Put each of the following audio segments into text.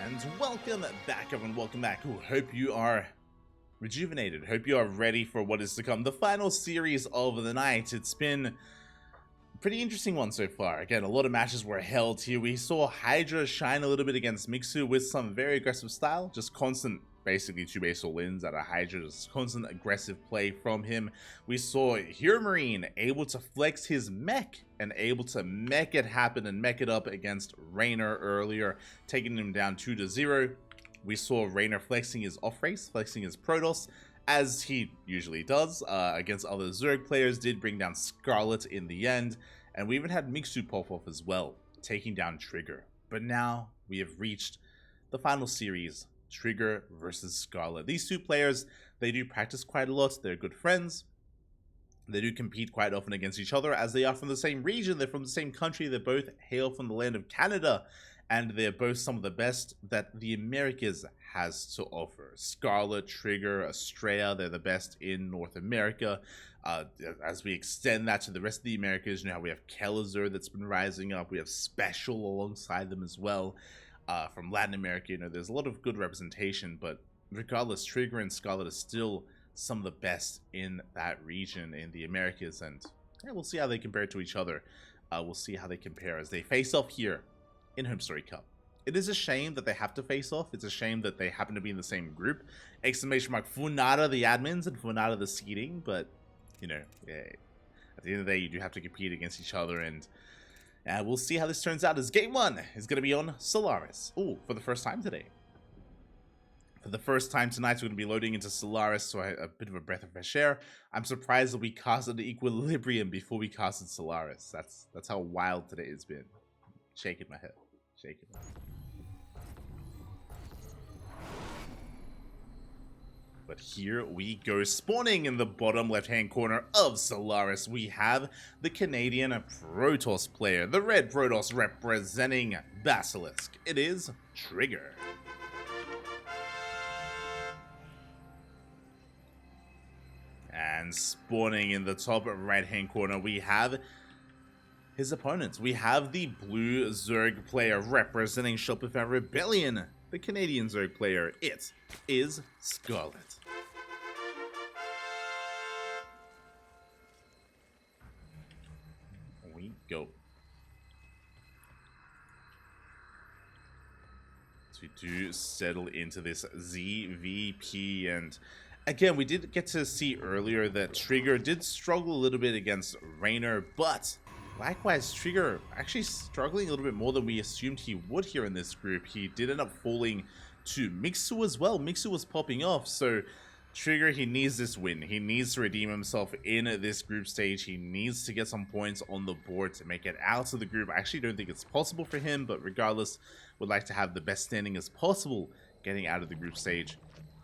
And welcome back, everyone. Welcome back. Hope you are rejuvenated. Hope you are ready for what is to come. The final series of the night. It's been a pretty interesting one so far. Again, a lot of matches were held here. We saw Hydra shine a little bit against Mixu with some very aggressive style. Just constant, basically, 2-base all-ins out of Hydra. Just constant aggressive play from him. We saw Hero Marine able to flex his mech and able to mech it happen and mech it up against Raynor earlier, taking him down 2-0. We saw Raynor flexing his off-race, flexing his Protoss, as he usually does against other Zerg players, did bring down Scarlett in the end, and we even had Mixu pop off as well, taking down Trigger. But now we have reached the final series, Trigger versus Scarlett. These two players, they do practice quite a lot, they're good friends. They do compete quite often against each other, as they are from the same region, they're from the same country, they both hail from the land of Canada, and they're both some of the best that the Americas has to offer. Scarlett, Trigger, Australia, they're the best in North America. As we extend that to the rest of the Americas, you know how we have Kelazur that's been rising up, we have Special alongside them as well. From Latin America, you know, there's a lot of good representation, but regardless, Trigger and Scarlett are still some of the best in that region in the Americas, and yeah, we'll see how they compare to each other. We'll see how they compare as they face off here in HomeStory Cup. It is a shame that they have to face off. It's a shame that they happen to be in the same group. Exclamation mark Funada the admins and Funada the seeding, but you know, yeah, at the end of the day, you do have to compete against each other, and we'll see how this turns out as game one is going to be on Solaris. Oh, for the first time today. For the first time tonight, we're going to be loading into Solaris, so a bit of a breath of fresh air. I'm surprised that we casted Equilibrium before we casted Solaris. That's how wild today has been. Shaking my head. Shaking my head. But here we go. Spawning in the bottom left-hand corner of Solaris, we have the Canadian Protoss player. The red Protoss representing Basilisk. It is Trigger. And spawning in the top right-hand corner, we have his opponents. We have the blue Zerg player representing Shopify Rebellion. The Canadian Zerg player, it is Scarlett. We go. So we do settle into this ZvP, and again, we did get to see earlier that Trigger did struggle a little bit against Raynor, but likewise, Trigger actually struggling a little bit more than we assumed he would here in this group. He did end up falling to Mixu as well. Mixu was popping off, so Trigger, he needs this win. He needs to redeem himself in this group stage. He needs to get some points on the board to make it out of the group. I actually don't think it's possible for him, but regardless, would like to have the best standing as possible getting out of the group stage.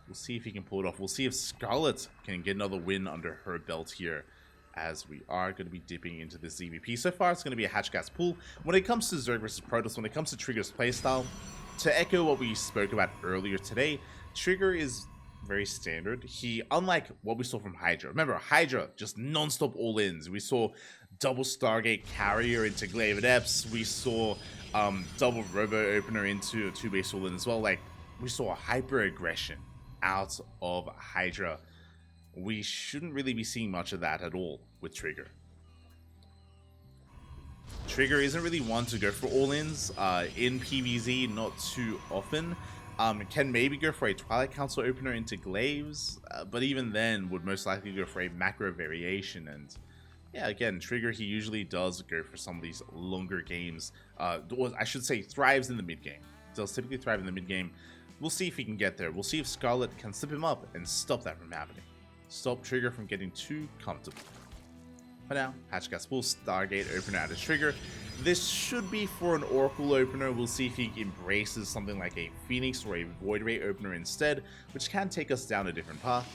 We'll see if he can pull it off. We'll see if Scarlett can get another win under her belt here, as we are going to be dipping into the ZvP. So far, it's going to be a hatch gas pool. When it comes to Zerg versus Protoss, when it comes to Trigger's playstyle, to echo what we spoke about earlier today, Trigger is very standard. He, unlike what we saw from Hydra, remember, Hydra, just non-stop all-ins. We saw double Stargate Carrier into Glaive Adepts. We saw double Robo Opener into a 2-base all-in as well. Like, we saw hyper-aggression out of Hydra. We shouldn't really be seeing much of that at all with Trigger. Trigger isn't really one to go for all-ins in PvZ, not too often. Can maybe go for a Twilight Council opener into Glaives, but even then would most likely go for a macro variation. And yeah, again, Trigger, he usually does go for some of these longer games. Or I should say thrives in the mid-game. Does typically thrive in the mid-game. We'll see if he can get there. We'll see if Scarlett can slip him up and stop that from happening. Stop Trigger from getting too comfortable. For now, hatch gas pool, Stargate opener out of Trigger. This should be for an Oracle opener. We'll see if he embraces something like a Phoenix or a Void Ray opener instead, which can take us down a different path.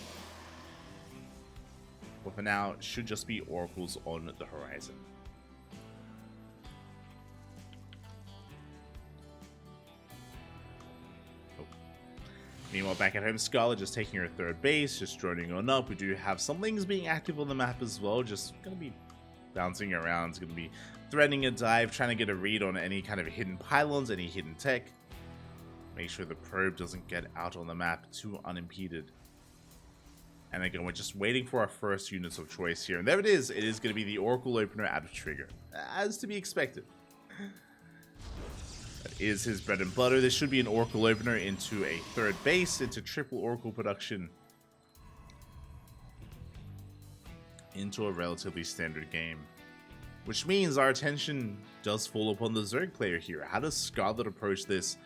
But for now, it should just be Oracles on the horizon. Meanwhile, back at home, Scarlett just taking her third base, just droning on up. We do have some Lings being active on the map as well, just going to be bouncing around. It's going to be threading a dive, trying to get a read on any kind of hidden pylons, any hidden tech. Make sure the probe doesn't get out on the map too unimpeded. And again, we're just waiting for our first units of choice here. And there it is. It is going to be the Oracle Opener out of Trigger, as to be expected. That is his bread and butter. This should be an Oracle Opener into a third base, into triple Oracle production, into a relatively standard game. Which means our attention does fall upon the Zerg player here. How does Scarlett approach this?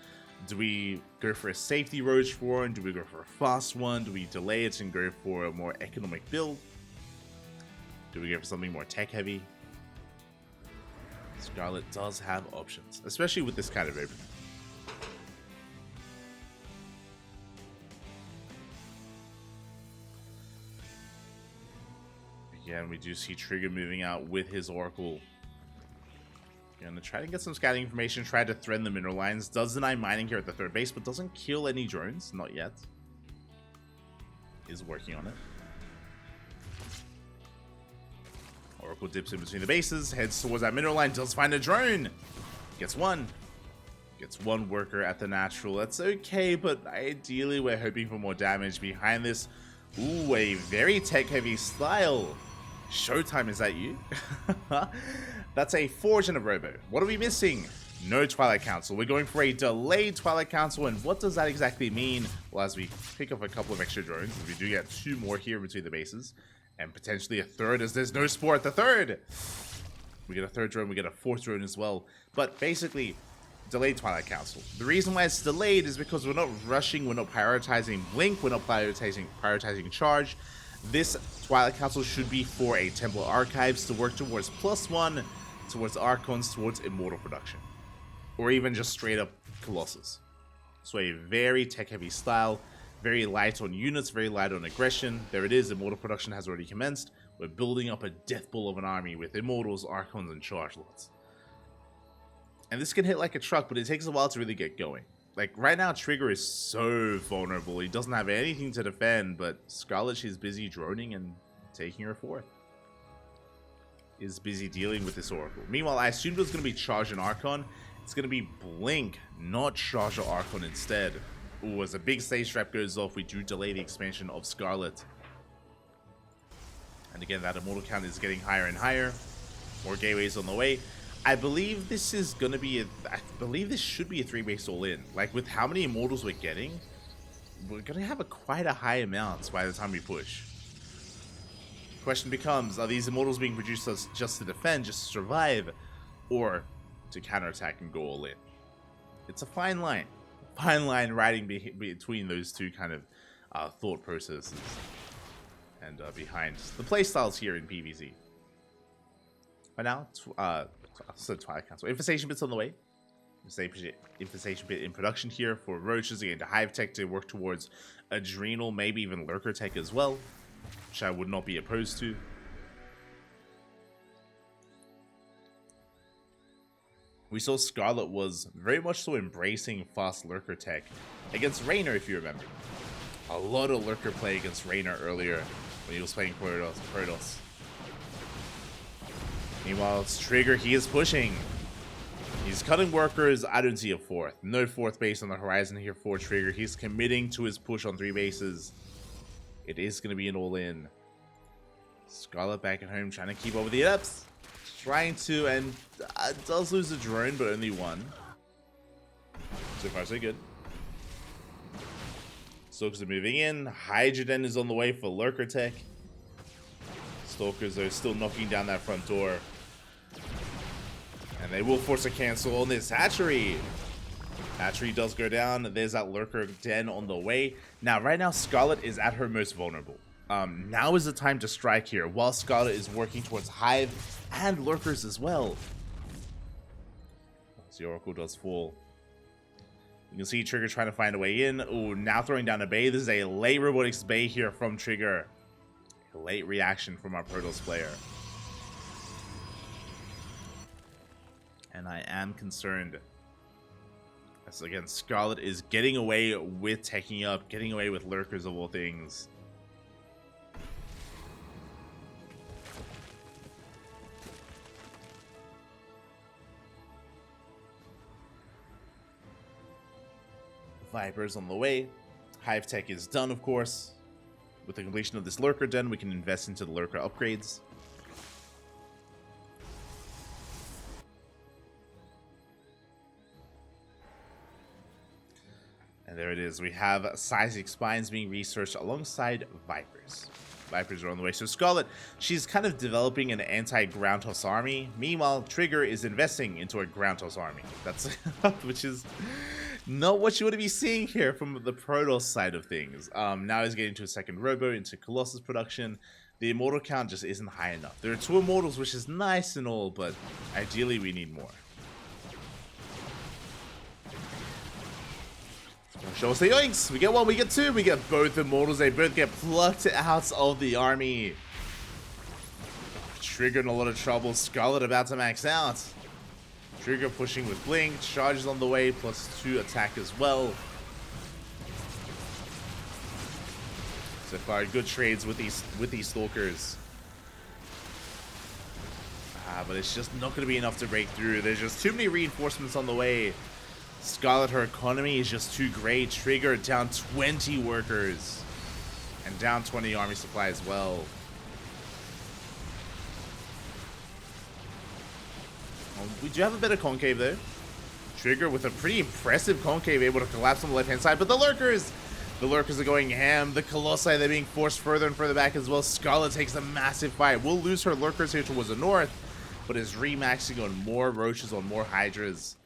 Do we go for a safety roach for one? Do we go for a fast one? Do we delay it and go for a more economic build? Do we go for something more tech heavy? Scarlett does have options, especially with this kind of opening. Again, we do see Trigger moving out with his Oracle. Gonna try to get some scouting information, try to threaten the mineral lines. Does deny mining here at the third base, but doesn't kill any drones. Not yet. Is working on it. Oracle dips in between the bases, heads towards that mineral line, does find a drone. Gets one. Gets one worker at the natural. That's okay, but ideally we're hoping for more damage behind this. Ooh, a very tech-heavy style. Showtime, is that you? That's a Forge and a Robo. What are we missing? No Twilight Council. We're going for a delayed Twilight Council, and what does that exactly mean? Well, as we pick up a couple of extra drones, we do get 2 more here between the bases, and potentially a third, as there's no Spore at the third. We get a third drone, we get a 4th drone as well. But basically, delayed Twilight Council. The reason why it's delayed is because we're not rushing, we're not prioritizing Blink, we're not prioritizing Charge. This Twilight Council should be for a Templar Archives to work towards +1, towards Archons, towards Immortal production. Or even just straight up Colossus. So a very tech-heavy style, very light on units, very light on aggression. There it is, Immortal production has already commenced. We're building up a death bull of an army with Immortals, Archons, and Charge Lords. And this can hit like a truck, but it takes a while to really get going. Like, right now, Trigger is so vulnerable. He doesn't have anything to defend, but Scarlett, she's busy droning and taking her forth. Is busy dealing with this Oracle. Meanwhile, I assumed it was going to be Charge and Archon. It's going to be Blink, not Charge or Archon instead. Ooh, as a big stage trap goes off, we do delay the expansion of Scarlett. And again, that Immortal count is getting higher and higher. More gateways on the way. I believe this is going to be I believe this should be a 3-base all-in. Like, with how many Immortals we're getting, we're going to have quite a high amount by the time we push. Question becomes, are these Immortals being produced as just to defend, just to survive, or to counterattack and go all in? It's a fine line. Fine line riding between those two kind of thought processes and behind the playstyles here in PvZ. But now, Twilight Council. Infestation bit's on the way. Infestation bit in production here for Roaches, again, to Hive Tech to work towards Adrenal, maybe even Lurker Tech as well, which I would not be opposed to. We saw Scarlett was very much so embracing fast Lurker Tech against Raynor, if you remember. A lot of Lurker play against Raynor earlier when he was playing Protoss. Meanwhile, it's Trigger, he is pushing. He's cutting workers. I don't see a 4th. No 4th base on the horizon here for Trigger. He's committing to his push on 3 bases. It is going to be an all-in. Scarlett back at home trying to keep up with the ups. Trying to, and does lose a drone, but only 1. So far, so good. Stalkers are moving in. Hydroden is on the way for Lurker Tech. Stalkers are still knocking down that front door. And they will force a cancel on this hatchery. Hatchery does go down. There's that Lurker Den on the way. Now, right now, Scarlett is at her most vulnerable. Now is the time to strike here, while Scarlett is working towards Hive and Lurkers as well. As the Oracle does fall. You can see Trigger trying to find a way in. Oh, now throwing down a Bay. This is a late Robotics Bay here from Trigger. A late reaction from our Protoss player. And I am concerned. As again, Scarlett is getting away with taking up, getting away with Lurkers of all things. Vipers on the way. Hive Tech is done, of course. With the completion of this Lurker Den, we can invest into the Lurker upgrades. And there it is. We have Seismic Spines being researched alongside Vipers. Vipers are on the way. So Scarlett, she's kind of developing an anti-ground toss army. Meanwhile, Trigger is investing into a ground toss army. That's which is not what you want to be seeing here from the Protoss side of things. Now he's getting to a second Robo, into Colossus production. The Immortal count just isn't high enough. There are 2 Immortals, which is nice and all, but ideally we need more. Show us the yoinks! We get 1, we get 2, we get both Immortals, they both get plucked out of the army. Trigger in a lot of trouble, Scarlett about to max out. Trigger pushing with Blink, charges on the way, +2 attack as well. So far, good trades with these Stalkers. But it's just not going to be enough to break through. There's just too many reinforcements on the way. Scarlett, her economy is just too great. Trigger down 20 workers. And down 20 army supply as well. We do have a bit of concave though. Trigger with a pretty impressive concave, able to collapse on the left-hand side. But the Lurkers are going ham. The Colossi, they're being forced further and further back as well. Scarlett takes a massive fight. We'll lose her Lurkers here towards the north, but is remaxing on more Roaches, on more Hydras.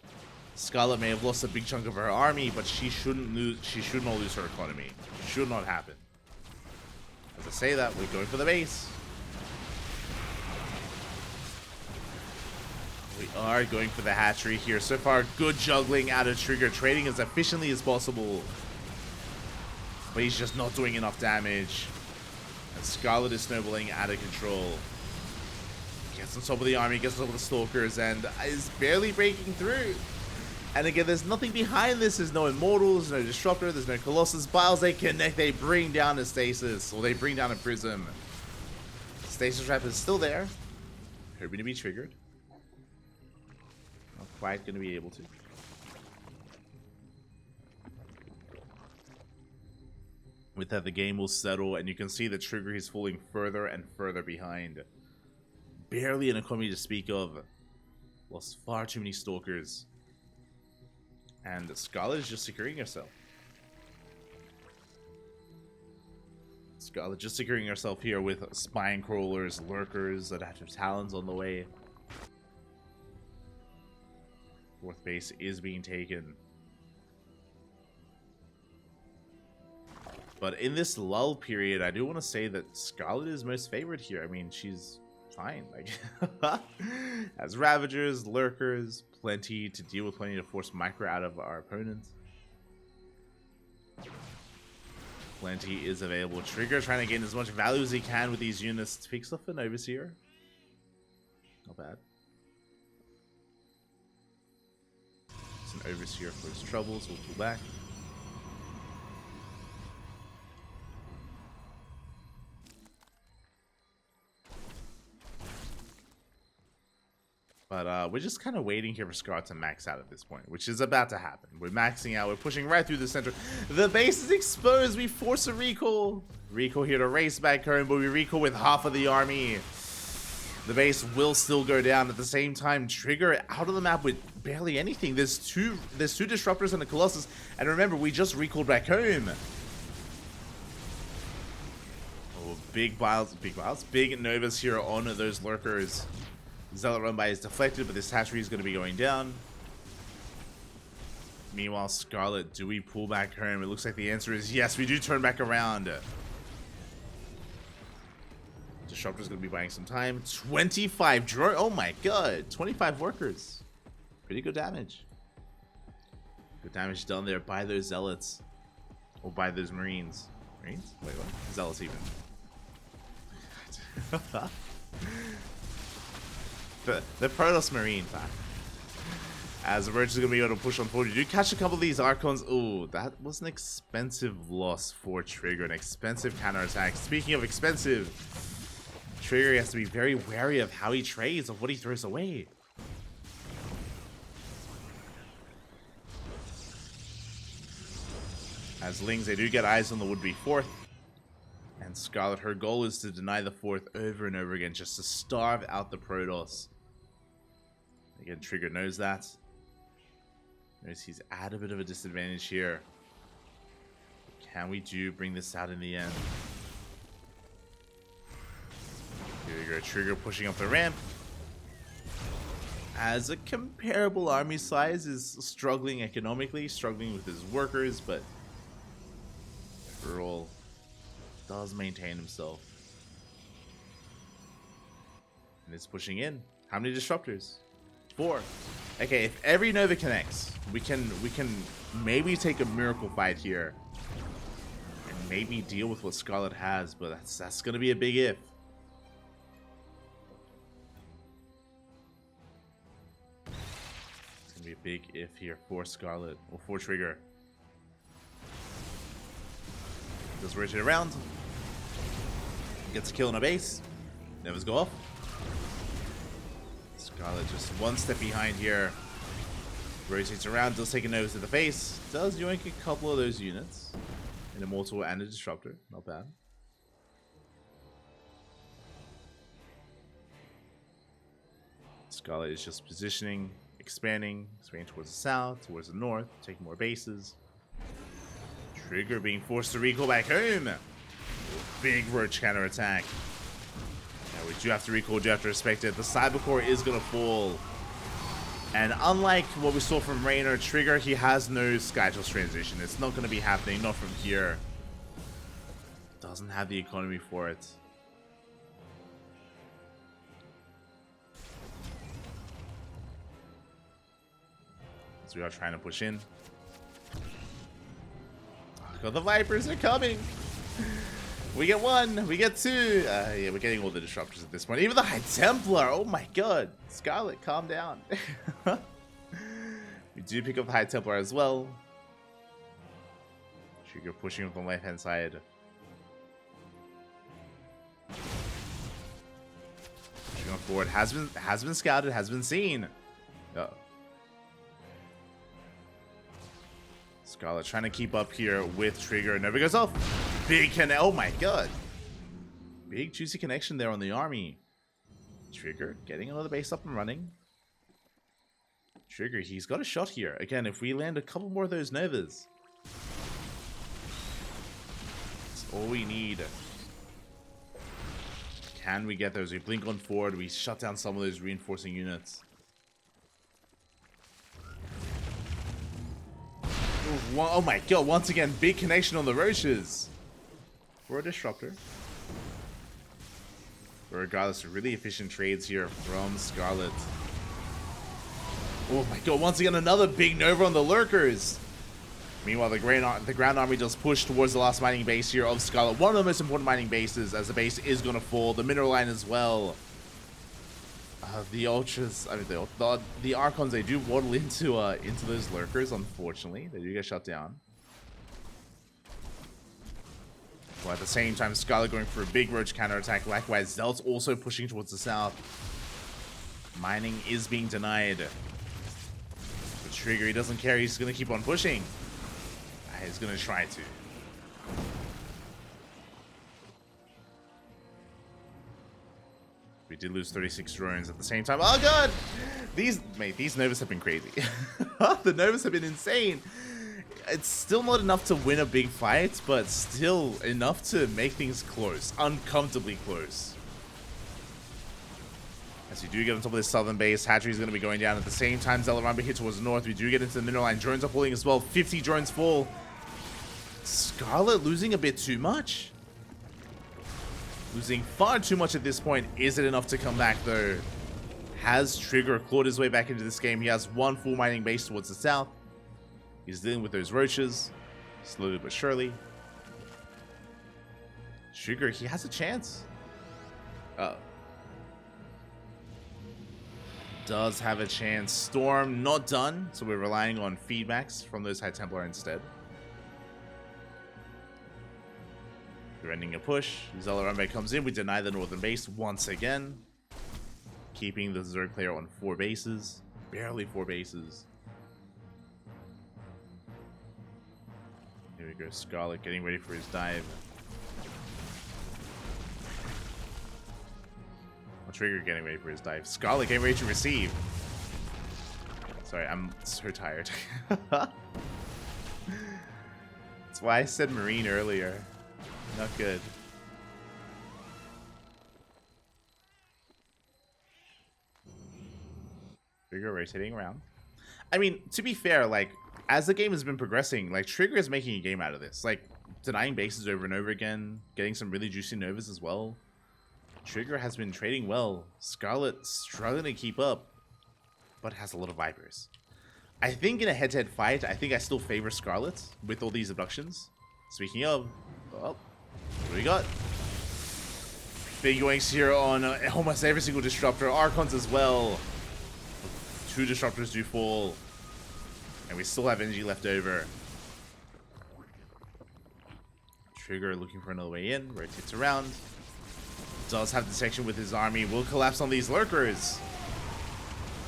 Scarlett may have lost a big chunk of her army, but she should not lose her economy. Should not happen. As I say that, we're going for the base. We are going for the hatchery here. So far, good juggling out of Trigger, trading as efficiently as possible. But he's just not doing enough damage. And Scarlett is snowballing out of control. Gets on top of the army, gets on top of the Stalkers, and is barely breaking through. And again, there's nothing behind this. There's no Immortals, no Disruptor, there's no Colossus. Biles, they connect, they bring down a Stasis, or they bring down a Prism. Stasis Trap is still there. Hoping to be triggered. Not quite going to be able to. With that, the game will settle, and you can see the Trigger is falling further and further behind. Barely an economy to speak of. Lost far too many Stalkers. And Scarlett is just securing herself. Scarlett just securing herself here with Spine Crawlers, Lurkers, Adaptive Talons on the way. 4th base is being taken. But in this lull period, I do want to say that Scarlett is most favored here. I mean, she's fine. Like, has Ravagers, Lurkers, plenty to deal with, plenty to force Micro out of our opponents. Plenty is available. Trigger trying to gain as much value as he can with these units. Picks off an Overseer. Not bad. It's an Overseer for his troubles. We'll pull back. But we're just kind of waiting here for Scarlett to max out at this point, which is about to happen. We're maxing out. We're pushing right through the center. The base is exposed. We force a recall. Recall here to race back home, but we recall with half of the army. The base will still go down. At the same time, Trigger out of the map with barely anything. There's two Disruptors and a Colossus. And remember, we just recalled back home. Oh, big Novas here on those Lurkers. Zealot run by is deflected, but this hatchery is going to be going down. Meanwhile, Scarlett, do we pull back home? It looks like the answer is yes, we do turn back around. Disruptor's going to be buying some time. 25 drone. Oh my god. 25 workers. Pretty good damage. Good damage done there by those Zealots. Or by those Marines. Marines? Wait, what? Zealots even. The Protoss Marine pack. As the Roach is going to be able to push on forward. You do catch a couple of these Archons. Oh, that was an expensive loss for Trigger. An expensive counterattack. Speaking of expensive, Trigger has to be very wary of how he trades, of what he throws away. As Lings, they do get eyes on the would-be 4th. And Scarlett, her goal is to deny the 4th over and over again, just to starve out the Protoss. Again, Trigger knows that. Knows he's at a bit of a disadvantage here. Can we bring this out in the end? Here we go, Trigger pushing up the ramp. As a comparable army size is struggling economically, struggling with his workers, but Earl does maintain himself. And it's pushing in. How many disruptors? 4. Okay, if every Nova connects, we can maybe take a miracle fight here. And maybe deal with what Scarlett has, but that's gonna be a big if. It's gonna be a big if here for Scarlett, or for Trigger. Does rotate around. Gets a kill on a base. Novas go off. Scarlett just one step behind here. Rotates around, does take a Novas to the face. Does yoink a couple of those units. An Immortal and a Disruptor. Not bad. Scarlett is just positioning, expanding towards the south, towards the north, taking more bases. Trigger being forced to recall back home. Big Roach counter attack. Yeah, we do have to recall, do have to respect it. The Cyber Core is going to fall. And unlike what we saw from Raynor, Trigger, he has no Skytoss transition. It's not going to be happening, not from here. Doesn't have the economy for it. So we are trying to push in. Oh, the Vipers are coming. We get 1, we get 2. Yeah, we're getting all the disruptors at this point. Even the High Templar. Oh my god. Scarlett, calm down. We do pick up the High Templar as well. Trigger pushing up on the left hand side. Pushing on forward. Has been scouted, has been seen. Uh-oh. Scarlett trying to keep up here with Trigger. Never goes off. Big oh my god. Big juicy connection there on the army. Trigger getting another base up and running. Trigger, he's got a shot here. Again, if we land a couple more of those Novas. That's all we need. Can we get those? We blink on forward. We shut down some of those reinforcing units. Oh my god, once again, big connection on the Roaches. For a Disruptor. But regardless, really efficient trades here from Scarlett. Oh my god, once again, another big Nova on the Lurkers. Meanwhile, the ground army does push towards the last mining base here of Scarlett. One of the most important mining bases, as the base is going to fall. The mineral line as well. The Ultras, I mean, the Archons, they do waddle into those Lurkers, unfortunately. They do get shut down. But at the same time, Scarlett going for a big Roach counterattack. Likewise, Zelt's also pushing towards the south. Mining is being denied. But Trigger, he doesn't care. He's going to keep on pushing. He's going to try to. We did lose 36 drones at the same time. Oh god! These Novas have been crazy. The Novas have been insane. It's still not enough to win a big fight, but still enough to make things close. Uncomfortably close. As we do get on top of this southern base, Hatchery is going to be going down at the same time. Zelaramba hit towards the north. We do get into the mineral line. Drones are pulling as well. 50 drones fall. Scarlett losing a bit too much. Losing far too much at this point. Is it enough to come back though? Has Trigger clawed his way back into this game? He has one full mining base towards the south. He's dealing with those Roaches. Slowly but surely. Trigger, he has a chance. Does have a chance. Storm not done, so we're relying on feedbacks from those High Templar instead. We're ending a push. Zelaramba comes in. We deny the northern base once again. Keeping the Zerg player on 4 bases. Barely 4 bases. Here we go, Scarlett getting ready for his dive. Trigger getting ready for his dive. Scarlett getting ready to receive. Sorry, I'm so tired. That's why I said Marine earlier. Not good. Trigger rotating around. I mean, to be fair, like, as the game has been progressing, like, Trigger is making a game out of this. Like, denying bases over and over again, getting some really juicy Novas as well. Trigger has been trading well. Scarlett struggling to keep up, but has a lot of Vipers. I think in a head-to-head fight, I think I still favor Scarlett with all these abductions. Speaking of, well, what do we got? Big yoinks here on almost every single disruptor. Archons as well. 2 disruptors do fall. And we still have energy left over. Trigger looking for another way in. Rotates around. Does have detection with his army. Will collapse on these lurkers.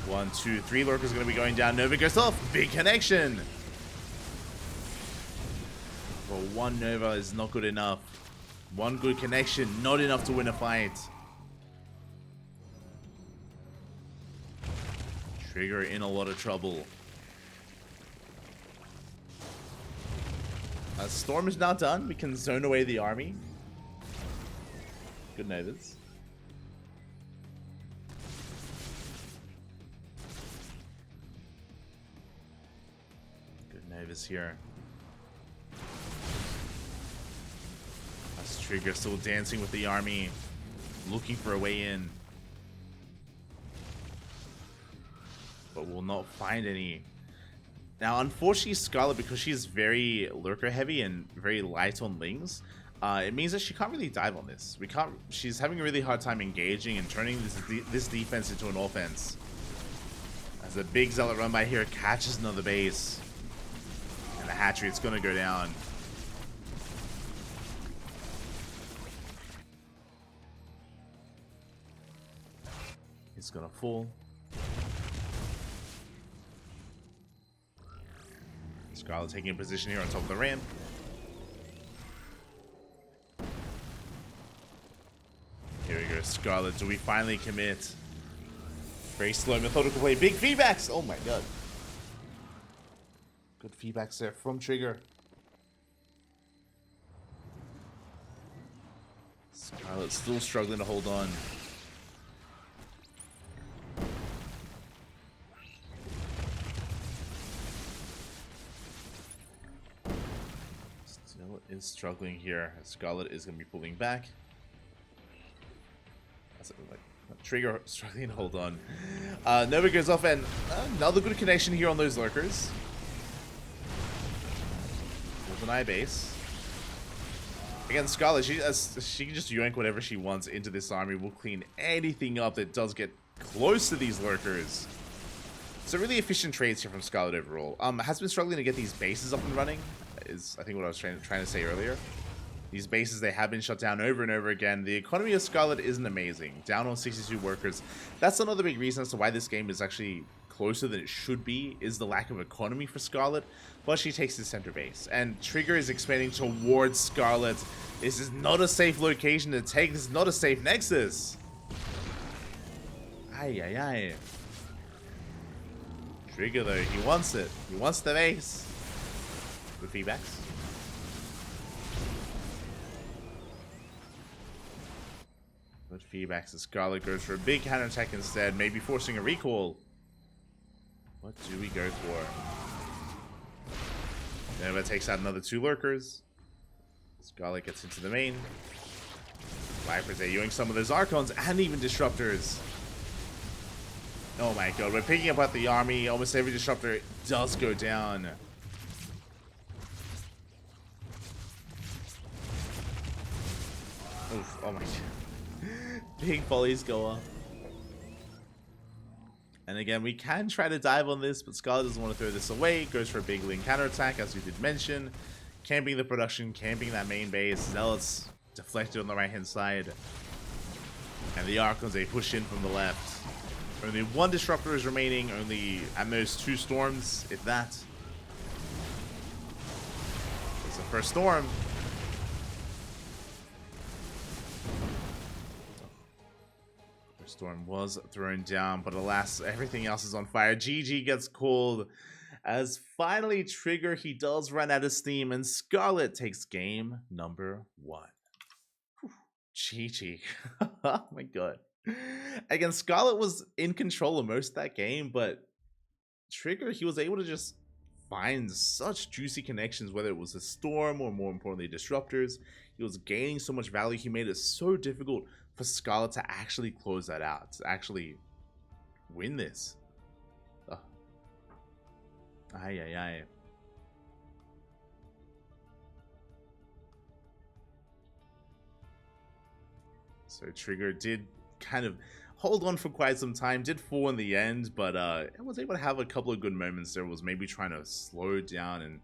1, 2, 3 lurkers going to be going down. Nova goes off. Big connection. Well, 1 Nova is not good enough. 1 good connection, not enough to win a fight. Trigger in a lot of trouble. Storm is now done. We can zone away the army. Good Novas. Good Novas here. That's Trigger still dancing with the army, looking for a way in. But will not find any. Now, unfortunately, Scarlett, because she's very lurker heavy and very light on lings, it means that she can't really dive on this. We can't. She's having a really hard time engaging and turning this defense into an offense. As a big zealot run by here catches another base, and the hatchery, it's gonna go down. It's gonna fall. Scarlett taking a position here on top of the ramp. Here we go, Scarlett. Do we finally commit? Very slow, methodical play. Big feedbacks! Oh my god. Good feedbacks there from Trigger. Scarlett still struggling to hold on. Still is struggling here. Scarlett is going to be pulling back. Like, Trigger struggling to hold on. Nova goes off, and another good connection here on those lurkers. With an eye base. Again, Scarlett, she can just yoink whatever she wants into this army. Will clean anything up that does get close to these lurkers. So really efficient trades here from Scarlett overall. Has been struggling to get these bases up and running, is I think what I was trying to say earlier. These bases, they have been shut down over and over again. The economy of Scarlett isn't amazing. Down on 62 workers. That's another big reason as to why this game is actually closer than it should be, is the lack of economy for Scarlett. But she takes the center base. And Trigger is expanding towards Scarlett. This is not a safe location to take. This is not a safe nexus. Ay, ay, ay. Trigger, though, he wants it. He wants the base. Good feedbacks. Good feedbacks as Scarlett goes for a big counterattack instead, maybe forcing a recall. What do we go for? Nova takes out another 2 lurkers. Scarlett gets into the main. Vipers are yoing some of those Archons and even Disruptors. Oh my god, we're picking up the army. Almost every Disruptor does go down. Oof, oh my god. Big volleys go off. And again, we can try to dive on this, but Scarlett doesn't want to throw this away. Goes for a big link counterattack, as we did mention. Camping the production, camping that main base. Zealots deflected on the right-hand side. And the Archons, they push in from the left. Only 1 Disruptor is remaining. Only, at most, 2 Storms, if that. There's a first storm. First storm was thrown down, but alas, everything else is on fire. GG gets called as finally Trigger, he does run out of steam, and Scarlett takes game number 1. GG. Oh my god. Again, Scarlett was in control of most of that game, but Trigger, he was able to just find such juicy connections, whether it was a storm or more importantly disruptors. He was gaining so much value, he made it so difficult for Scarlett to actually close that out, to actually win this. Ay, ay, ay. So Trigger did kind of hold on for quite some time, did fall in the end, but was able to have a couple of good moments there. Was maybe trying to slow down and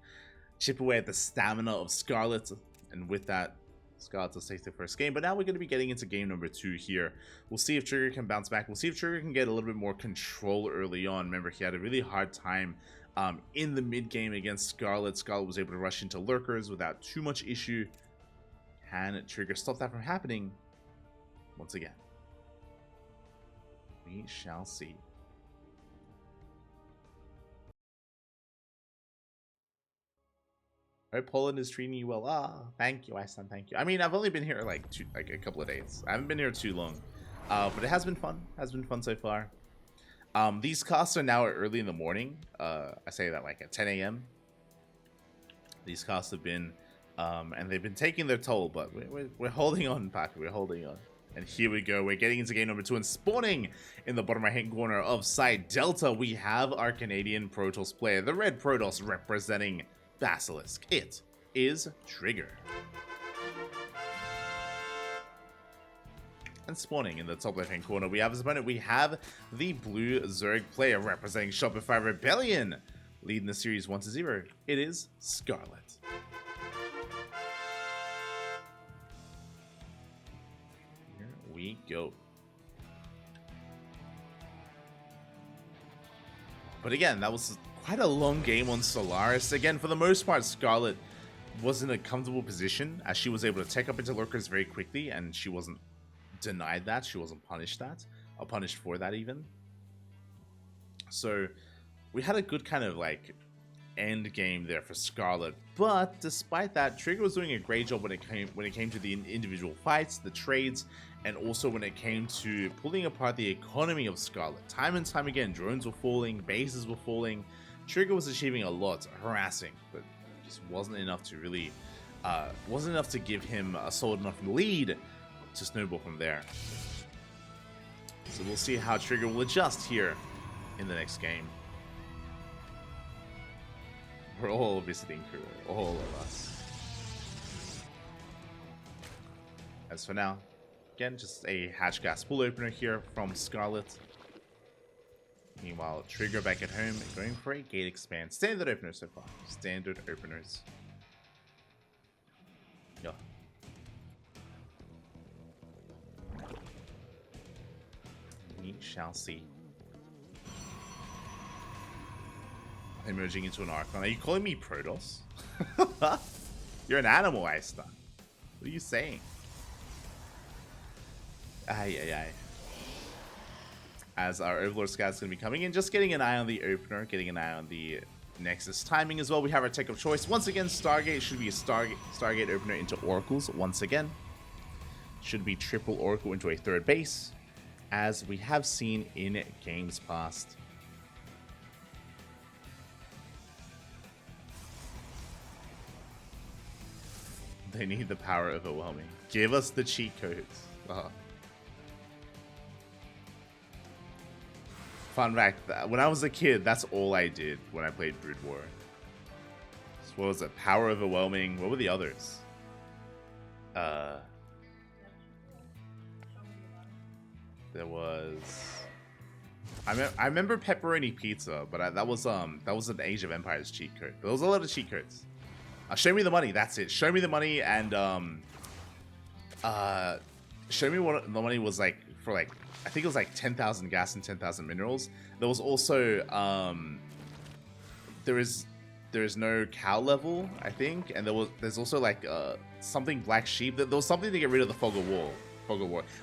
chip away at the stamina of Scarlett, and with that, Scarlett does take the first game. But now we're going to be getting into game number 2 here. We'll see if Trigger can bounce back. We'll see if Trigger can get a little bit more control early on. Remember, he had a really hard time in the mid game against Scarlett. Scarlett was able to rush into lurkers without too much issue. Can Trigger stop that from happening once again? We shall see. Hope Poland is treating you well. Ah, thank you, Iceland. Thank you. I mean, I've only been here like a couple of days. I haven't been here too long, but it has been fun. Has been fun so far. These casts are now early in the morning. I say that like at 10 a.m. These casts have been, and they've been taking their toll, but we're holding on, Patrick. We're holding on. And here we go. We're getting into game number 2, and spawning in the bottom right-hand corner of side Delta, we have our Canadian Protoss player, the red Protoss representing Basilisk. It is Trigger. And spawning in the top left-hand corner, we have his opponent. We have the blue Zerg player representing Shopify Rebellion, leading the series 1-0. It is Scarlett. We go. But again, that was quite a long game on Solaris. Again, for the most part, Scarlett was in a comfortable position as she was able to take up into lurkers very quickly, and she wasn't denied that. She wasn't punished for that even. So we had a good kind of like end game there for Scarlett. But despite that, Trigger was doing a great job when it came to the individual fights, the trades, and also when it came to pulling apart the economy of Scarlett. Time and time again, drones were falling, bases were falling. Trigger was achieving a lot, harassing, but just wasn't enough to really, wasn't enough to give him a solid enough lead to snowball from there. So we'll see how Trigger will adjust here in the next game. We're all visiting crew, all of us. As for now, again, just a hatch gas pool opener here from Scarlett. Meanwhile, Trigger back at home, going for a gate expand. Standard openers so far. Standard openers. Yeah. We shall see. Emerging into an Archon. Are you calling me Protoss? You're an animal, Iceland. What are you saying? Ay, ay, ay. As our Overlord Scout's going to be coming in, just getting an eye on the opener, getting an eye on the Nexus timing as well. We have our tech of choice. Once again, Stargate should be a Stargate opener into Oracles once again. Should be triple Oracle into a third base, as we have seen in games past. They need the power overwhelming. Give us the cheat codes. Fun fact, when I was a kid, that's all I did when I played Brood War. So what was it? Power overwhelming. What were the others? There was... I remember pepperoni pizza, but that was an Age of Empires cheat code. There was a lot of cheat codes. Show me the money. That's it. Show me the money, and show me what the money was like for, like, I think it was like 10,000 gas and 10,000 minerals. There was also there is there's no cow level, I think, and there's also like something black sheep. There was something to get rid of the fog of war.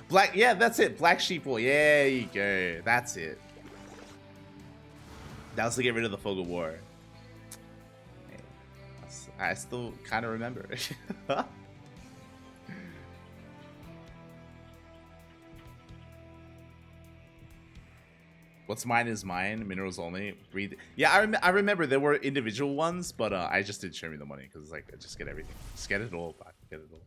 Black, yeah, that's it. Black sheep wool. Yeah, there you go. That's it. That was to get rid of the fog of war. I still kind of remember. What's mine is mine. Minerals only. Breathe. Yeah, I remember there were individual ones, but I just didn't show me the money because it's like I just get everything. Just get it all. Get it all.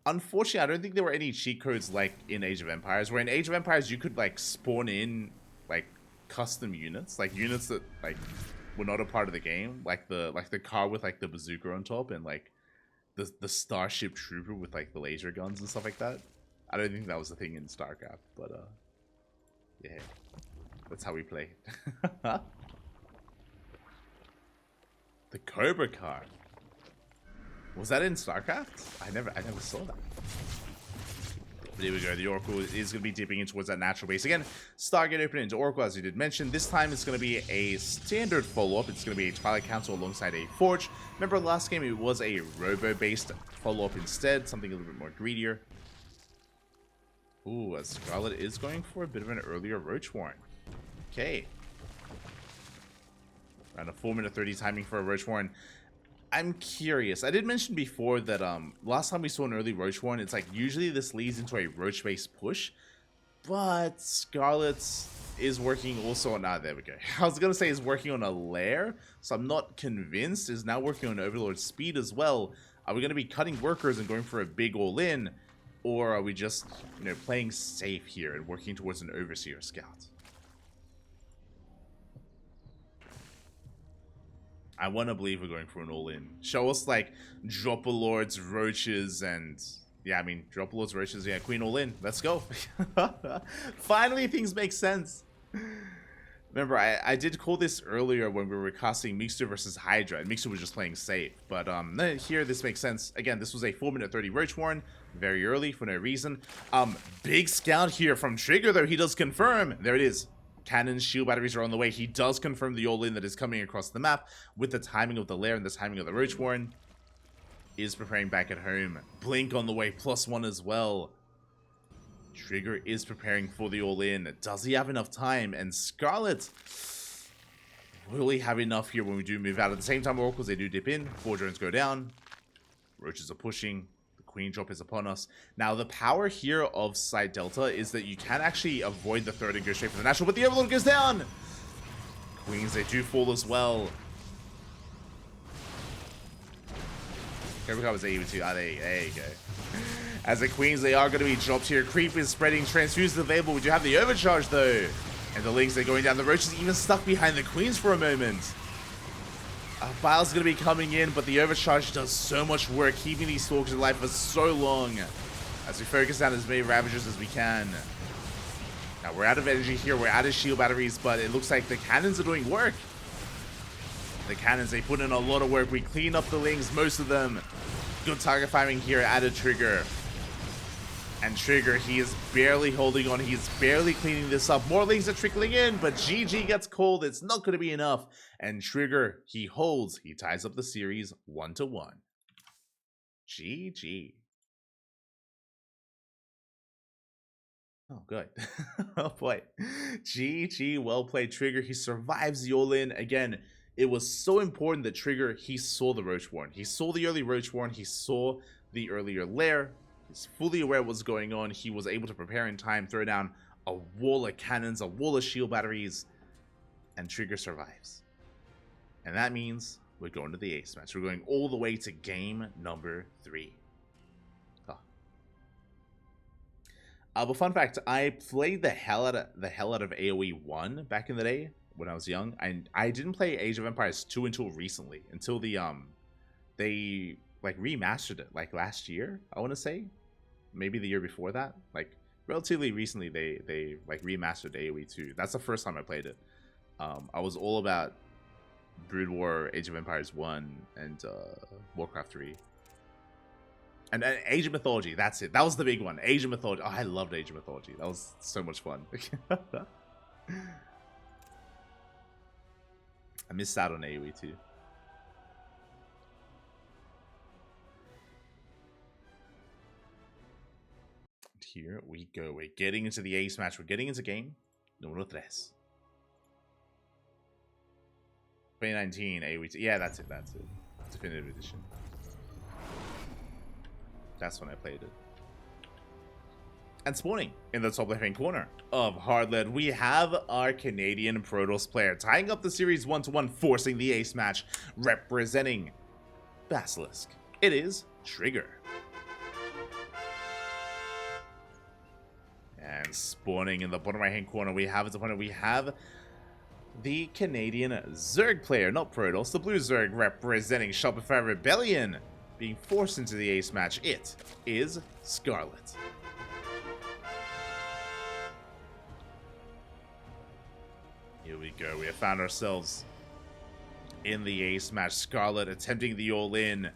Unfortunately, I don't think there were any cheat codes like in Age of Empires. Where in Age of Empires you could like spawn in like custom units, like units that like were not a part of the game, like the car with like the bazooka on top and like the starship trooper with like the laser guns and stuff like that. I don't think that was a thing in StarCraft, but yeah, that's how we play. The Cobra car. Was that in StarCraft? I never saw that. But here we go. The Oracle is going to be dipping in towards that natural base. Again, Stargate opening into Oracle, as you did mention. This time it's going to be a standard follow-up. It's going to be a Twilight Council alongside a Forge. Remember last game it was a Robo-based follow-up instead. Something a little bit more greedier. Ooh, as Scarlett is going for a bit of an earlier Roach Warren. Okay. Around a 4-minute 30 timing for a Roach Warren. I'm curious. I did mention before that last time we saw an early Roach Warren, it's like usually this leads into a Roach-based push, but Scarlett is working also on... there we go. I was going to say is working on a lair, so I'm not convinced. Is now working on Overlord speed as well. Are we going to be cutting workers and going for a big all-in, or are we just, you know, playing safe here and working towards an Overseer Scout? I want to believe we're going for an all-in. Show us, like, Dropper-Lords, Roaches, and... yeah, I mean, Dropper-Lords, Roaches, yeah, Queen all-in. Let's go. Finally, things make sense. Remember, I did call this earlier when we were casting Mixer versus Hydra, and Mixer was just playing safe. But here, this makes sense. Again, this was a 4-minute 30 Roach Warren. Very early, for no reason. Big scout here from Trigger, though. He does confirm. There it is. Cannons, shield batteries are on the way. He does confirm the all-in that is coming across the map with the timing of the lair and the timing of the Roach Warren. Is preparing back at home. Blink on the way, +1 as well. Trigger is preparing for the all-in. Does he have enough time? And Scarlett, will he have enough here when we do move out? At the same time, Oracles, they do dip in. 4 drones go down. Roaches are pushing. Queen drop is upon us. Now, the power here of Side Delta is that you can actually avoid the third and go straight for the natural, but the Overlord goes down! Queens, they do fall as well. Cobra Car was AV2. There you go. As the Queens, they are going to be dropped here. Creep is spreading. Transfuse is available. We do have the overcharge, though. And the Lynx, they're going down. The Roach is even stuck behind the Queens for a moment. Bile's going to be coming in, but the overcharge does so much work, keeping these Stalkers alive for so long. As we focus down as many Ravagers as we can. Now, we're out of energy here. We're out of shield batteries, but it looks like the cannons are doing work. The cannons, they put in a lot of work. We clean up the Lynx, most of them. Good target firing here, added Trigger. And Trigger, he is barely holding on. He's barely cleaning this up. More Lynx are trickling in, but GG gets cold. It's not going to be enough. And Trigger, he holds. He ties up the series 1-1. GG. Oh, good. Oh, boy. GG, well played, Trigger. He survives the all-in. Again, it was so important that Trigger, he saw the Roach Warren. He saw the early Roach Warren. He saw the earlier lair. He's fully aware of what's going on. He was able to prepare in time, throw down a wall of cannons, a wall of shield batteries, and Trigger survives. And that means we're going to the ace match. We're going all the way to game number 3. Oh. But fun fact, I played the hell out of AoE 1 back in the day when I was young. I didn't play Age of Empires 2 until recently, until the they like remastered it like last year, I want to say, maybe the year before that. Like relatively recently they like remastered AoE 2. That's the first time I played it. I was all about Brood War, Age of Empires 1, and Warcraft 3. And Age of Mythology, that's it. That was the big one. Age of Mythology. Oh, I loved Age of Mythology. That was so much fun. I missed out on AoE too. And here we go. We're getting into the ace match. We're getting into game número 3. 2019 AoE 2. Yeah, that's it. That's it. Definitive edition. That's when I played it. And spawning in the top left-hand corner of Hardlet, we have our Canadian Protoss player tying up the series 1-1, forcing the ace match, representing Basilisk. It is Trigger. And spawning in the bottom right-hand corner, we have his opponent. We have the Canadian Zerg player, not Protoss, the blue Zerg, representing Shopify Rebellion, being forced into the ace match. It is Scarlett. Here we go. We have found ourselves in the ace match. Scarlett attempting the all-in.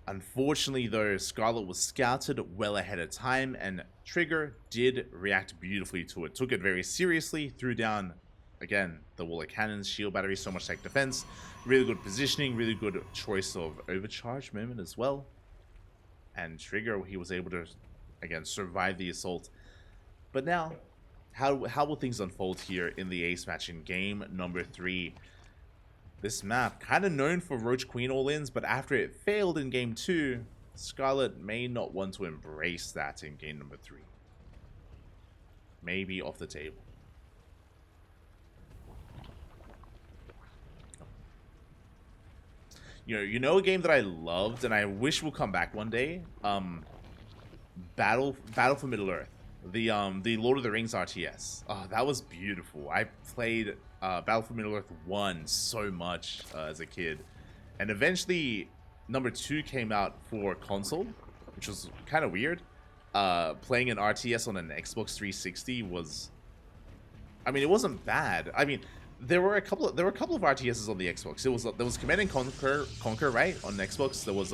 Unfortunately, though, Scarlett was scouted well ahead of time, and Trigger did react beautifully to it. Took it very seriously, threw down, again, the wall of cannons, shield battery, so much tech defense. Really good positioning, really good choice of overcharge moment as well. And Trigger, he was able to, again, survive the assault. But now, how will things unfold here in the ace match in game number 3? This map, kind of known for Roach Queen all-ins, but after it failed in game 2, Scarlett may not want to embrace that in game number 3. Maybe off the table. You know a game that I loved and I wish will come back one day? Battle for Middle-earth. The Lord of the Rings RTS. Oh, that was beautiful. I played Battle for Middle-earth 1 so much as a kid. And eventually, number 2 came out for console, which was kind of weird. Playing an RTS on an Xbox 360 was... I mean, it wasn't bad. I mean, there were a couple of RTSs on the Xbox. There was Command and Conquer, right, on Xbox. There was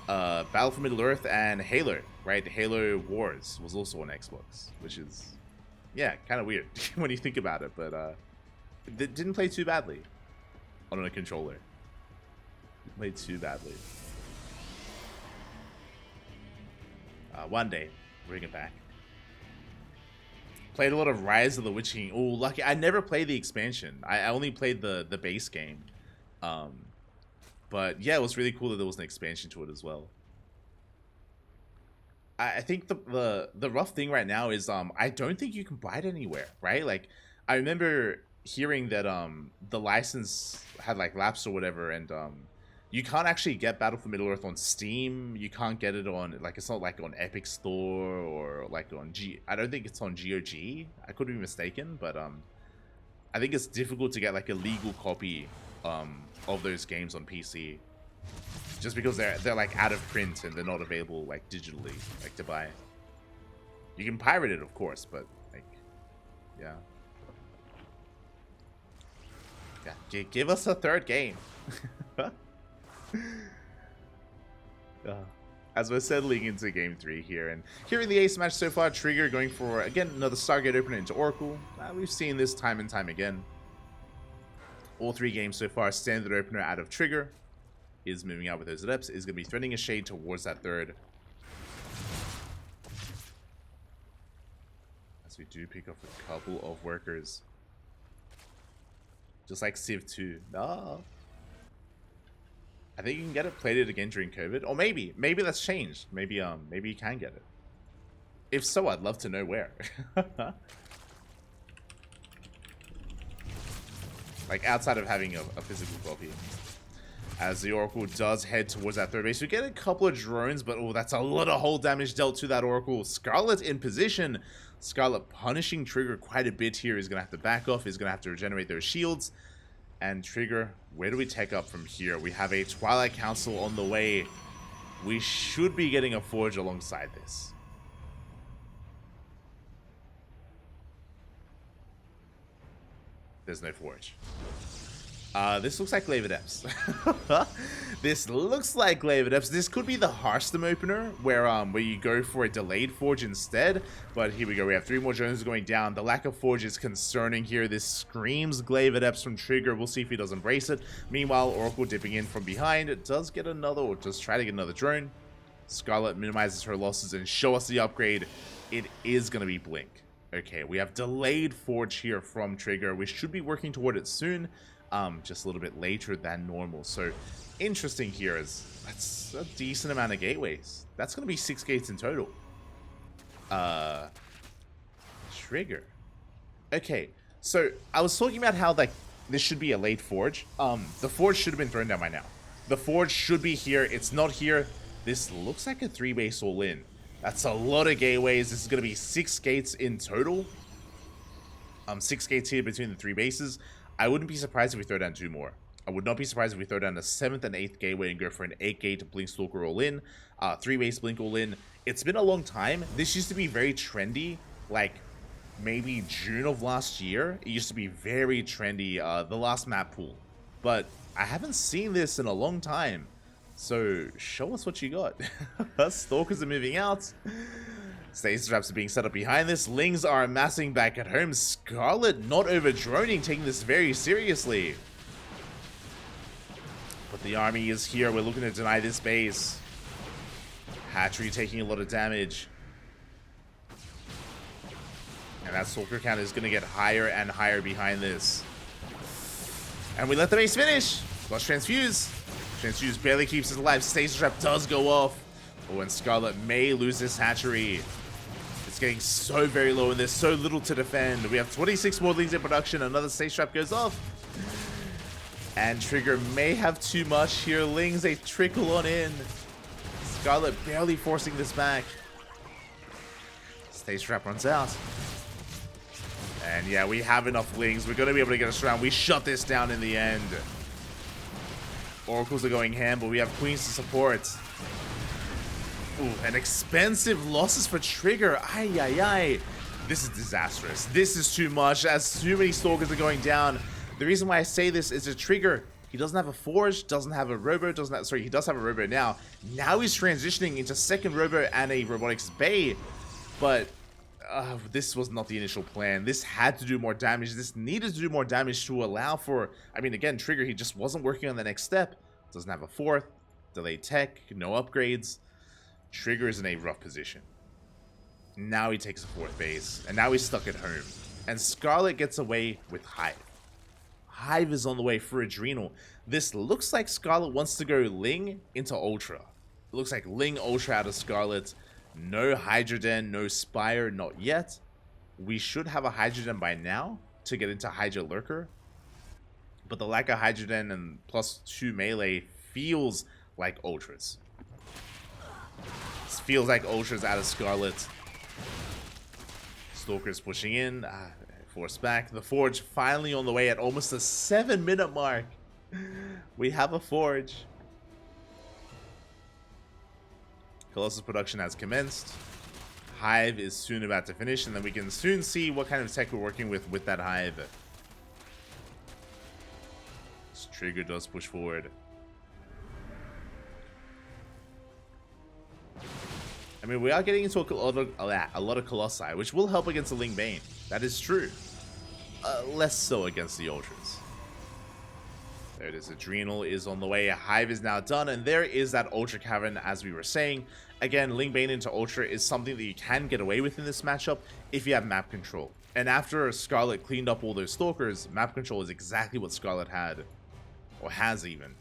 Battle for Middle-earth and Halo, right? Halo Wars was also on Xbox, which is, yeah, kind of weird when you think about it, but it didn't play too badly on a controller. It played too badly. One day, bring it back. Played a lot of Rise of the Witch King. Oh, lucky. I never played the expansion. I only played the base game. But yeah, it was really cool that there was an expansion to it as well. I think the rough thing right now is I don't think you can buy it anywhere, right? Like, I remember hearing that the license had like lapsed or whatever, and you can't actually get Battle for Middle-earth on Steam. You can't get it on, like, it's not like on Epic Store or like on I don't think it's on GOG. I could be mistaken, but I think it's difficult to get like a legal copy of those games on PC, just because they're like out of print and they're not available like digitally, like to buy. You can pirate it, of course, but like, yeah. Give us a third game. As we're settling into game 3 here, and here in the ace match so far, Trigger going for, again, another Stargate opener into Oracle. We've seen this time and time again. All 3 games so far, standard opener out of Trigger is moving out with those adepts, is going to be threading a shade towards that third. As we do pick up a couple of workers. Just like Civ 2. No. I think you can get it, played it again during COVID. Or maybe that's changed. Maybe you can get it. If so, I'd love to know where. Like, outside of having a physical copy. As the Oracle does head towards that third base, we get a couple of drones, but oh, that's a lot of hull damage dealt to that Oracle. Scarlett in position. Scarlett punishing Trigger quite a bit here. He's going to have to back off. He's going to have to regenerate those shields. And Trigger, where do we take up from here? We have a Twilight Council on the way. We should be getting a Forge alongside this. There's no Forge. This looks like Glaive Adepts. This looks like Glaive Adepts. This could be the Hearthstone opener where you go for a delayed forge instead. But here we go. We have 3 more drones going down. The lack of forge is concerning here. This screams Glaive Adepts from Trigger. We'll see if he does embrace it. Meanwhile, Oracle dipping in from behind. It does get another, or just try to get another drone. Scarlett minimizes her losses and show us the upgrade. It is going to be Blink. Okay, we have delayed forge here from Trigger. We should be working toward it soon. Just a little bit later than normal. So interesting here is that's a decent amount of gateways. That's going to be 6 gates in total. Trigger. Okay, so I was talking about how like this should be a late forge. The forge should have been thrown down by now. The forge should be here. It's not here. This looks like a 3 base all in. That's a lot of gateways. This is going to be 6 gates in total. 6 gates here between the 3 bases. I wouldn't be surprised if we throw down 2 more. I would not be surprised if we throw down the 7th and 8th gateway and go for an 8-gate Blink Stalker all in. 3-base Blink all in. It's been a long time. This used to be very trendy, like maybe June of last year. It used to be very trendy, the last map pool. But I haven't seen this in a long time. So show us what you got. Stalkers are moving out. Stasis traps are being set up behind this. Lings are amassing back at home. Scarlett not over droning, taking this very seriously. But the army is here. We're looking to deny this base. Hatchery taking a lot of damage. And that Stalker count is going to get higher and higher behind this. And we let the base finish. Lost Transfuse. Transfuse barely keeps us alive. Stasis trap does go off. Oh, and Scarlett may lose this hatchery. It's getting so very low and there's so little to defend. We have 26 more Lings in production. Another Stasis trap goes off. And Trigger may have too much here. Lings, they trickle on in. Scarlett barely forcing this back. Stasis trap runs out. And yeah, we have enough Lings. We're going to be able to get us around. We shut this down in the end. Oracles are going ham, but we have Queens to support. Ooh, and expensive losses for Trigger. Ay, ay, ay. This is disastrous. This is too much, as too many Stalkers are going down. The reason why I say this is a Trigger. He doesn't have a Forge, doesn't have a Robo, sorry, he does have a Robo now. Now he's transitioning into second Robo and a Robotics Bay. But this was not the initial plan. This had to do more damage. This needed to do more damage to allow for... I mean, again, Trigger, he just wasn't working on the next step. Doesn't have a 4th. Delayed tech. No upgrades. Trigger is in a rough position. Now he takes a 4th base. And now he's stuck at home. And Scarlett gets away with Hive. Hive is on the way for Adrenal. This looks like Scarlett wants to go Ling into Ultra. It looks like Ling Ultra out of Scarlett. No Hydroden, no Spire, not yet. We should have a Hydroden by now to get into Hydra Lurker. But the lack of Hydroden and +2 melee feels like Ultras. This feels like Ultras out of Scarlett. Stalker's pushing in. Force back. The Forge finally on the way at almost the 7-minute mark. We have a Forge. Colossus production has commenced. Hive is soon about to finish, and then we can soon see what kind of tech we're working with that Hive. This Trigger does push forward. I mean, we are getting into a lot of Colossi, which will help against the Ling Bane. That is true. Less so against the Ultras. There it is. Adrenal is on the way. Hive is now done, and there is that Ultra Cavern, as we were saying. Again, Ling Bane into Ultra is something that you can get away with in this matchup if you have map control. And after Scarlett cleaned up all those Stalkers, map control is exactly what Scarlett had. Or has even.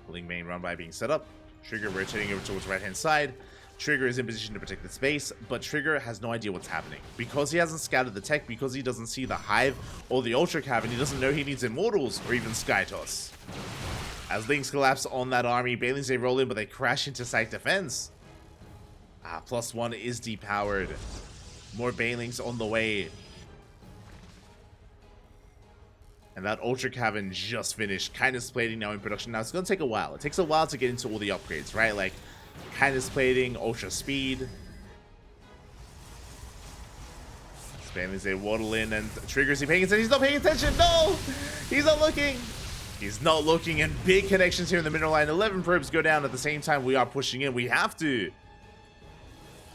Ling Bane run by being set up. Trigger rotating over towards the right hand side. Trigger is in position to protect the space, but Trigger has no idea what's happening. Because he hasn't scouted the tech, because he doesn't see the Hive or the Ultra Cavern, he doesn't know he needs Immortals or even Sky Toss. As Lings collapse on that army, Banelings, they roll in, but they crash into site defense. +1 is depowered. More Banelings on the way. And that Ultra Cavern just finished. Kindness Plating now in production. Now, it's going to take a while. It takes a while to get into all the upgrades, right? Like, Kindness Plating, Ultra Speed. Bailey's a waddle in, and Trigger, is he paying attention? He's not paying attention. No, he's not looking. He's not looking, and big connections here in the middle line. 11 probes go down at the same time we are pushing in. We have to.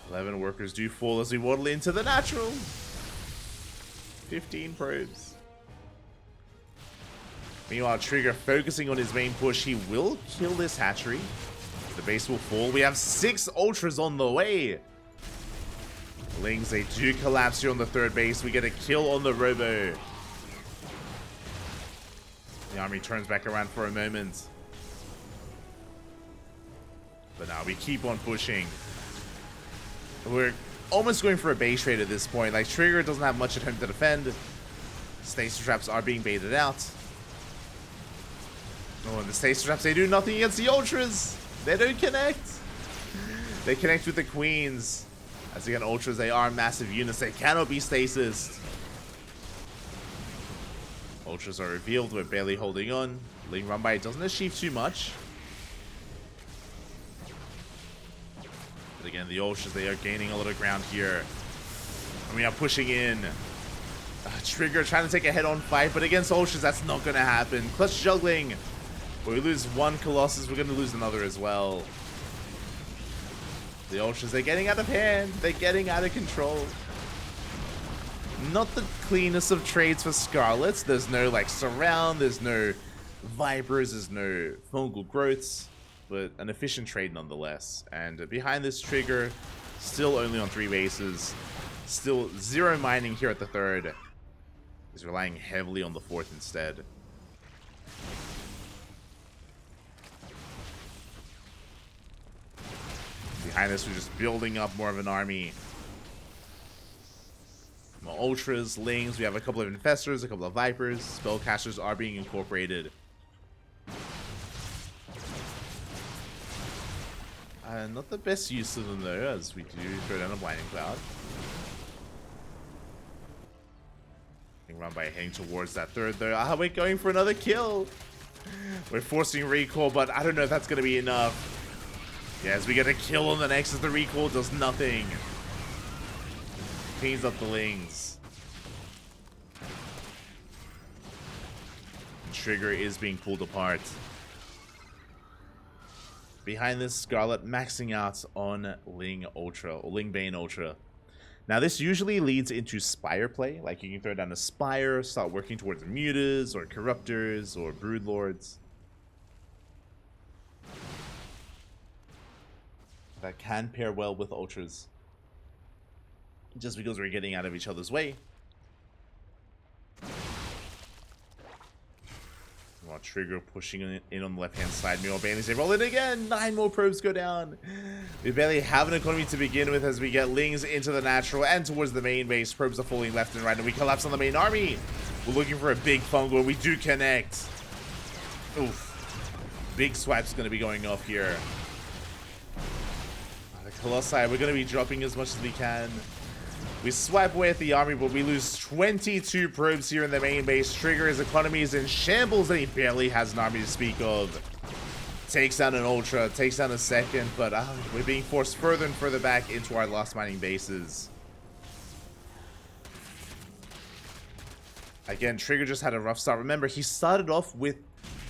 11 workers do fall as we waddle into the natural. 15 probes. Meanwhile, Trigger focusing on his main push. He will kill this hatchery. The base will fall. We have 6 ultras on the way. Lings, they do collapse here on the third base. We get a kill on the robo. The army turns back around for a moment. But now we keep on pushing. We're almost going for a base raid at this point. Like, Trigger doesn't have much at home to defend. Stasis traps are being baited out. Oh, and the stasis traps, they do nothing against the ultras. They don't connect. They connect with the queens. As again, ultras, they are massive units. They cannot be stasis. Ultras are revealed. We're barely holding on. Ling run by doesn't achieve too much. But again, the ultras, they are gaining a lot of ground here. And we are pushing in. Trigger trying to take a head-on fight, but against ultras, that's not going to happen. Clutch juggling. We lose one Colossus, we're going to lose another as well. The ultras, they're getting out of hand. They're getting out of control. Not the cleanest of trades for Scarlett. There's no, like, surround. There's no vipers. There's no fungal growths. But an efficient trade nonetheless. And behind this, Trigger, still only on 3 bases. Still 0 mining here at the third. He's relying heavily on the fourth instead. Behind us, we're just building up more of an army. More ultras, lings, we have a couple of infestors, a couple of vipers. Spellcasters are being incorporated. Not the best use of them though, as we do throw down a blinding cloud. Being run by heading towards that third though. We're going for another kill. We're forcing recall, but I don't know if that's going to be enough. Yeah, as we get a kill on the next as the recall does nothing. Cleans up the lings. And Trigger is being pulled apart. Behind this, Scarlett maxing out on Ling Ultra, or Ling Bane Ultra. Now this usually leads into Spire play, like you can throw down a Spire, start working towards Mutas, or Corruptors, or Broodlords. That can pair well with ultras. Just because we're getting out of each other's way. While Trigger pushing in on the left hand side. Meanwhile, Bailey's roll it again. 9 more probes go down. We barely have an economy to begin with as we get lings into the natural and towards the main base. Probes are falling left and right, and we collapse on the main army. We're looking for a big fungal, and we do connect. Oof. Big swipe's going to be going off here. Colossi, we're going to be dropping as much as we can. We swipe away at the army, but we lose 22 probes here in the main base. Trigger, his economy is in shambles, and he barely has an army to speak of. Takes down an ultra, takes down a second, but we're being forced further and further back into our last mining bases. Again, Trigger just had a rough start. Remember, he started off with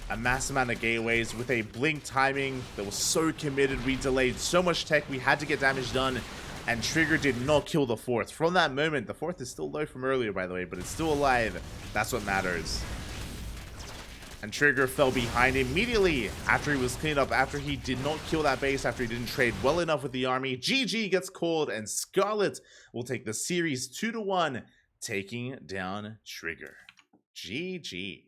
a mass amount of gateways with a blink timing that was so committed. We delayed so much tech, we had to get damage done, and Trigger did not kill the fourth. From that moment, the fourth is still low from earlier, by the way, but it's still alive. That's what matters. And Trigger fell behind immediately after he was cleaned up, after he did not kill that base, after he didn't trade well enough with the army. GG gets called, and Scarlett will take the series 2-1, taking down Trigger. GG.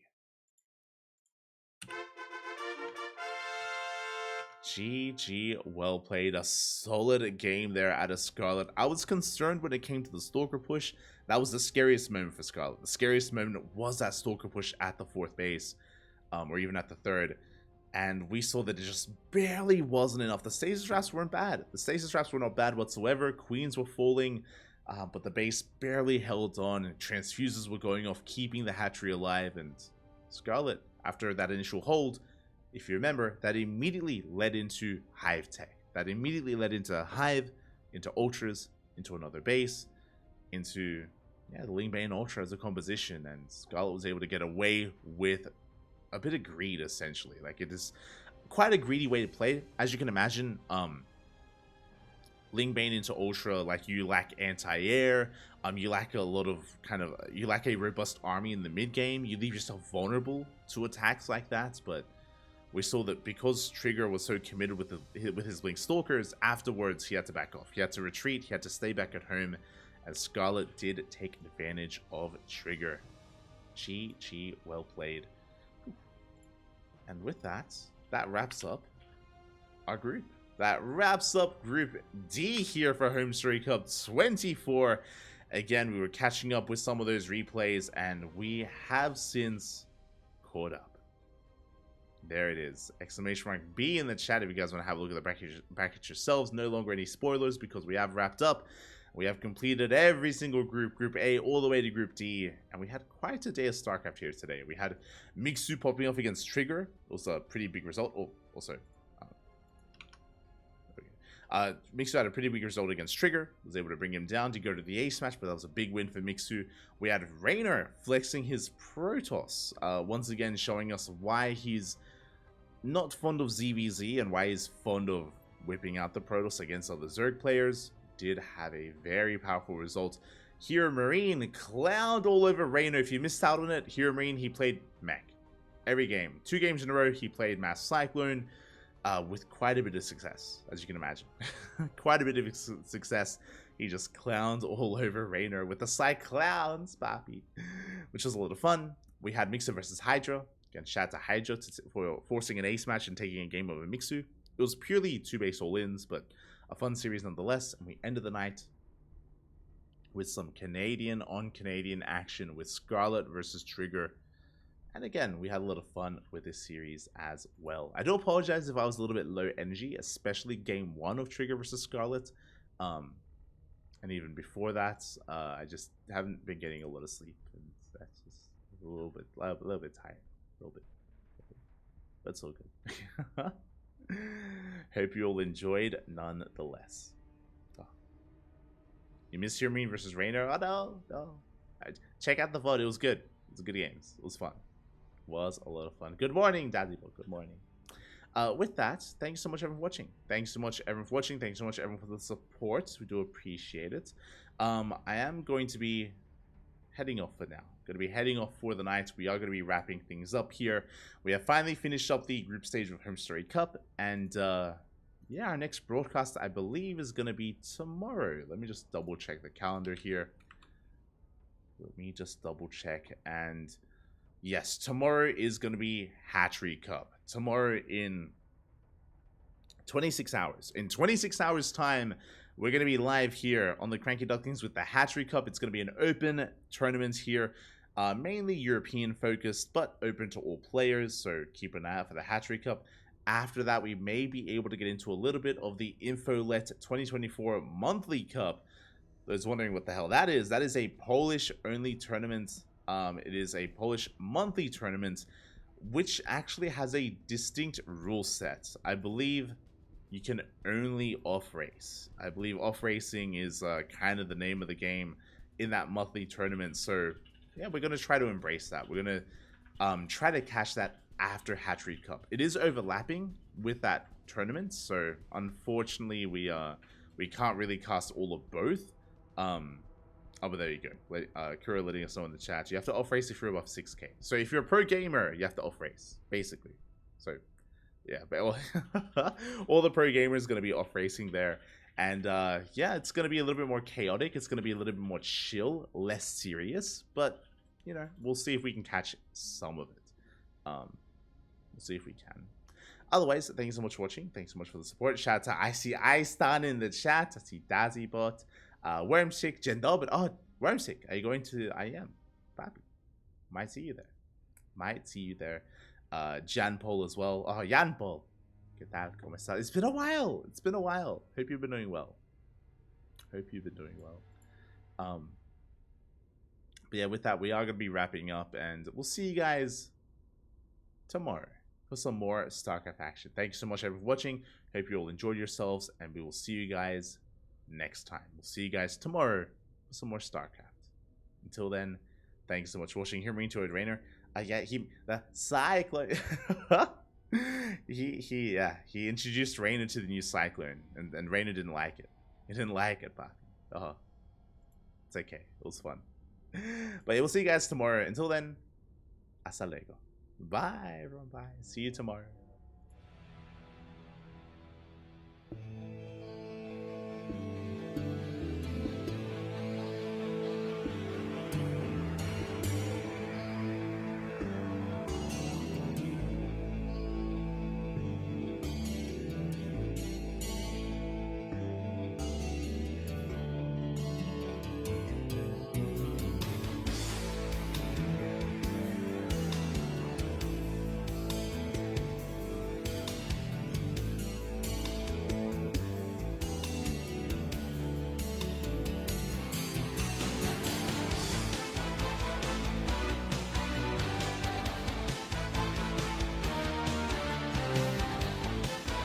GG, well played. A solid game there out of Scarlett. I was concerned when it came to the Stalker push. That was the scariest moment for Scarlett. The scariest moment was that Stalker push at the fourth base, or even at the third. And we saw that it just barely wasn't enough. The stasis traps weren't bad. The stasis traps were not bad whatsoever. Queens were falling, but the base barely held on. Transfuses were going off, keeping the hatchery alive. And Scarlett, after that initial hold, if you remember, that immediately led into Hive tech. That immediately led into Hive, into Ultras, into another base, into yeah, the Lingbane Ultra as a composition, and Scarlett was able to get away with a bit of greed, essentially. Like, it is quite a greedy way to play. As you can imagine, Lingbane into Ultra, like, you lack anti-air, you lack a lot of you lack a robust army in the mid game. You leave yourself vulnerable to attacks like that. But we saw that because Trigger was so committed with his Blink Stalkers, afterwards he had to back off. He had to retreat. He had to stay back at home, and Scarlett did take advantage of Trigger. Chi, well played. And with that, that wraps up our group. That wraps up Group D here for HomeStory Cup 24. Again, we were catching up with some of those replays, and we have since caught up. There it is. Exclamation mark B in the chat if you guys want to have a look at the bracket yourselves. No longer any spoilers because we have wrapped up. We have completed every single group, Group A all the way to Group D, and we had quite a day of StarCraft here today. We had Mixu popping off against Trigger. It was a pretty big result. Oh, also, Mixu had a pretty big result against Trigger. Was able to bring him down to go to the ace match, but that was a big win for Mixu. We had Raynor flexing his Protoss, once again showing us why he's not fond of ZvZ and why he's fond of whipping out the Protoss against other Zerg players. Did have a very powerful result. Hero Marine clowned all over Raynor. If you missed out on it, Hero Marine, he played mech every game. 2 games in a row, he played Mass Cyclone with quite a bit of success, as you can imagine. Quite a bit of success. He just clowned all over Raynor with the Cyclowns, papi, which was a lot of fun. We had Mixu versus Hydra. Again, shout out to Hydra for forcing an ace match and taking a game over Mixu. It was purely 2 base all-ins, but a fun series nonetheless, and we ended the night with some Canadian on Canadian action with Scarlett versus Trigger. And again, we had a lot of fun with this series as well. I do apologize if I was a little bit low energy, especially game 1 of Trigger versus Scarlett. And even before that, I just haven't been getting a lot of sleep, and that's just a little bit tired, a little bit. That's all good. Hope you all enjoyed nonetheless. Oh. You missed your Marine versus Raynor? Oh no. Check out the VOD, it was good. It was good games. It was fun. It was a lot of fun. Good morning, Daddy. Good morning. With that, thank you so much everyone for watching. Thanks so much everyone for watching. Thanks so much everyone for the support. We do appreciate it. I am going to be heading off for now. Going to be heading off for the night. We are going to be wrapping things up here. We have finally finished up the group stage of HomeStory Cup, and yeah, our next broadcast I believe is going to be tomorrow. Let me just double check the calendar here. Let me just double check, and yes, tomorrow is going to be Hatchery Cup. Tomorrow in 26 hours. In 26 hours time, we're going to be live here on the CranKy Ducklings with the Hatchery Cup. It's going to be an open tournament here, mainly European focused, but open to all players, so keep an eye out for the Hatchery Cup. After that, we may be able to get into a little bit of the Infolet 2024 Monthly Cup. Those wondering what the hell that is a Polish-only tournament. It is a Polish monthly tournament, which actually has a distinct rule set. I believe you can only off-race. I believe off-racing is kind of the name of the game in that monthly tournament. So, yeah, we're going to try to embrace that. We're going to try to catch that after Hatchery Cup. It is overlapping with that tournament, so unfortunately we can't really cast all of both. Oh, but there you go. Kuro letting us know in the chat. You have to off-race if you're above 6k. So if you're a pro gamer, you have to off-race, basically. So, yeah, but all the pro gamers are going to be off-racing there. And, yeah, it's going to be a little bit more chaotic. It's going to be a little bit more chill, less serious. But, you know, we'll see if we can catch some of it. We'll see if we can. Otherwise, thank you so much for watching. Thanks so much for the support. Shout out to I see Istan in the chat. I see Dazibot. Wormsick, Jendobit. Oh, Wormsick, are you going to IM? Papi. Might see you there. Might see you there. Jan Paul as well. Oh, Jan Paul. Get that. It's been a while. It's been a while. Hope you've been doing well. Hope you've been doing well. But yeah, with that, we are going to be wrapping up, and we'll see you guys tomorrow for some more StarCraft action. Thank you so much everyone for watching. Hope you all enjoyed yourselves, and we will see you guys next time. We'll see you guys tomorrow for some more StarCraft. Until then, thanks so much for watching. Here, we enjoyed Rainer. Yeah, the Cyclone. he introduced Rainer to the new Cyclone, and Rainer didn't like it. He didn't like it, Papi. It's okay. It was fun. But yeah, we'll see you guys tomorrow. Until then, hasta luego. Bye, everyone. Bye. See you tomorrow.